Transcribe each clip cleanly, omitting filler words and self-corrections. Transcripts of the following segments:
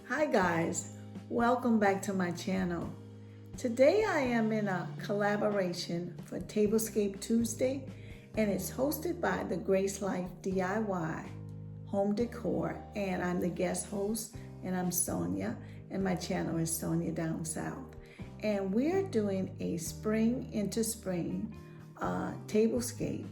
Hi guys, welcome back to my channel. Today I am in a collaboration for Tablescape Tuesday, and it's hosted by the Grace Life DIY Home Decor, and I'm the guest host, and I'm Sonia, and my channel is Soniadownsouth. And we're doing a spring into spring tablescape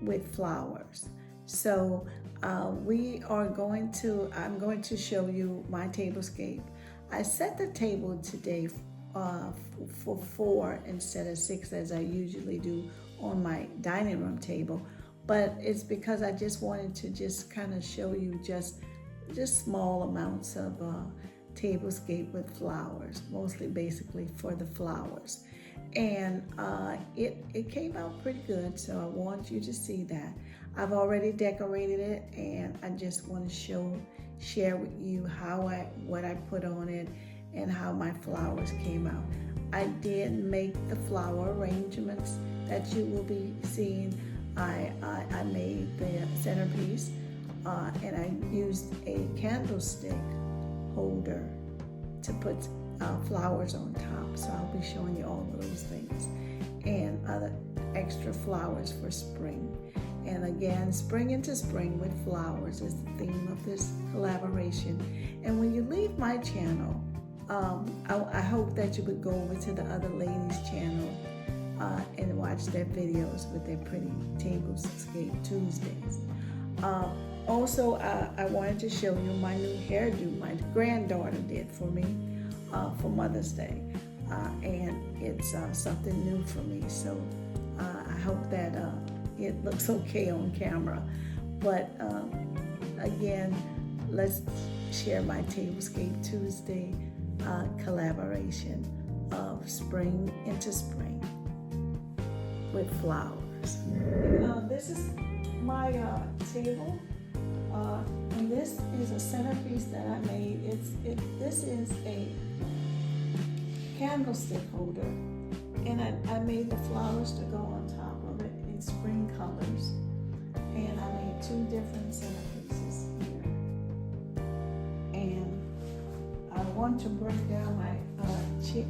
with flowers. So I'm going to show you my tablescape. I set the table today for 4 instead of 6 as I usually do on my dining room table, but it's because I just wanted to just kind of show you just small amounts of tablescape with flowers, mostly basically for the flowers. And it came out pretty good, so I want you to see that. I've already decorated it, and I just want to share with you what I put on it and how my flowers came out. I did make the flower arrangements that you will be seeing. I made the centerpiece, and I used a candlestick holder to put flowers on top. So I'll be showing you all of those things and other extra flowers for spring. And again, spring into spring with flowers is the theme of this collaboration. And when you leave my channel, I hope that you would go over to the other ladies' channel and watch their videos with their pretty Tablescape Tuesdays. Also, I wanted to show you my new hairdo my granddaughter did for me for Mother's Day. And it's something new for me. So I hope that it looks okay on camera. But again, let's share my Tablescape Tuesday collaboration of spring into spring with flowers. This is my table, and this is a centerpiece that I made. This is a candlestick holder, and I made the flowers to go on top of it in spring colors, and I made 2 different centerpieces here. And I want to break down my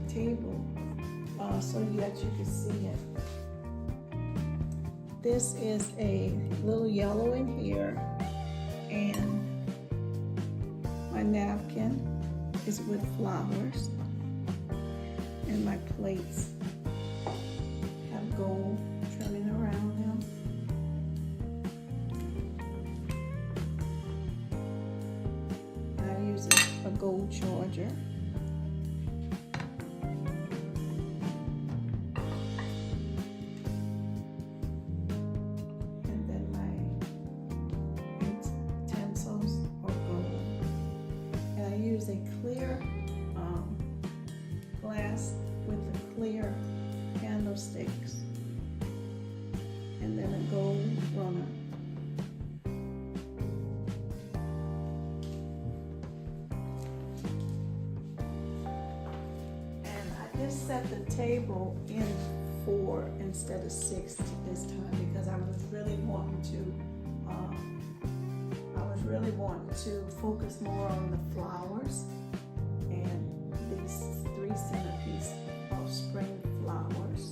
table so that you can see it. This is a little yellow in here, and my napkin is with flowers, and my plates have gold trimming around them. I use a gold charger. And then my utensils are gold. And I use a clear glass with the clear candlesticks, and then a gold runner. And I just set the table in 4 instead of 6 this time because I was really wanting to focus more on the flowers and these 3 centerpieces of spring flowers.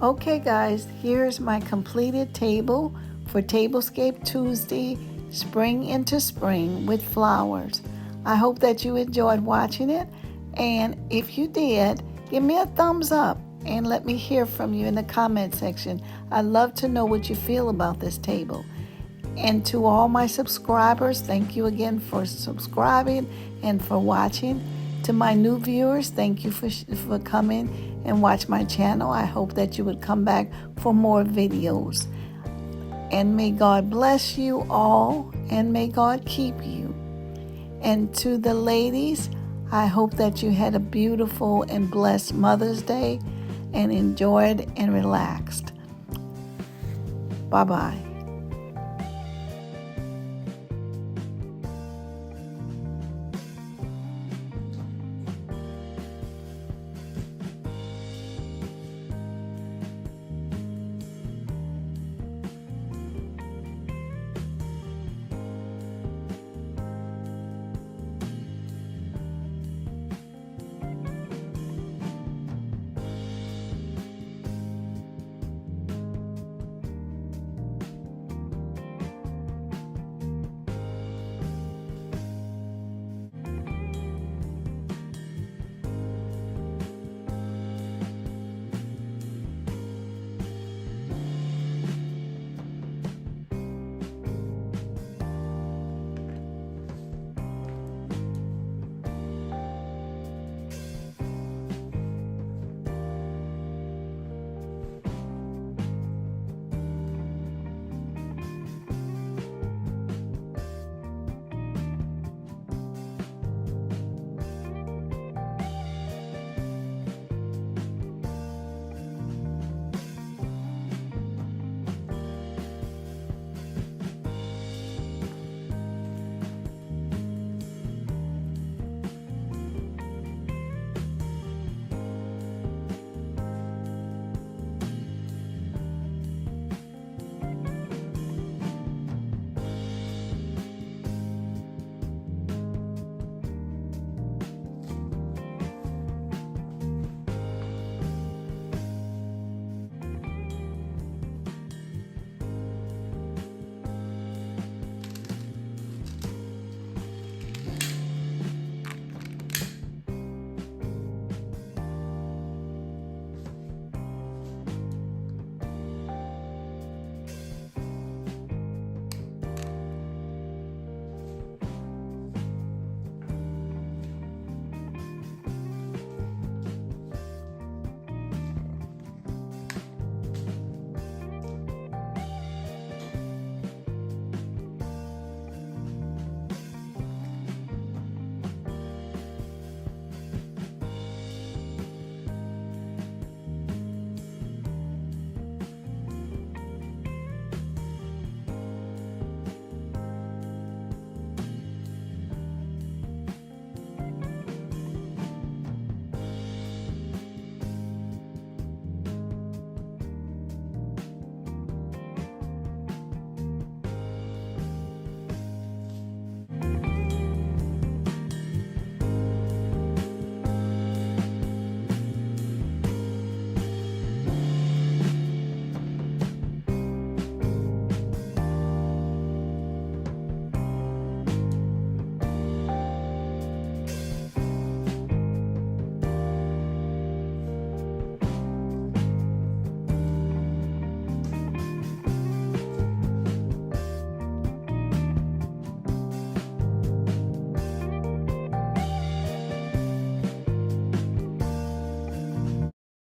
Okay guys, here's my completed table for Tablescape Tuesday, spring into spring with flowers. I hope that you enjoyed watching it, and if you did, give me a thumbs up and let me hear from you in the comment section. I'd love to know what you feel about this table. And to all my subscribers, thank you again for subscribing and for watching. To my new viewers, thank you for coming and watch my channel. I hope that you would come back for more videos. And may God bless you all, and may God keep you. And to the ladies, I hope that you had a beautiful and blessed Mother's Day and enjoyed and relaxed. Bye-bye.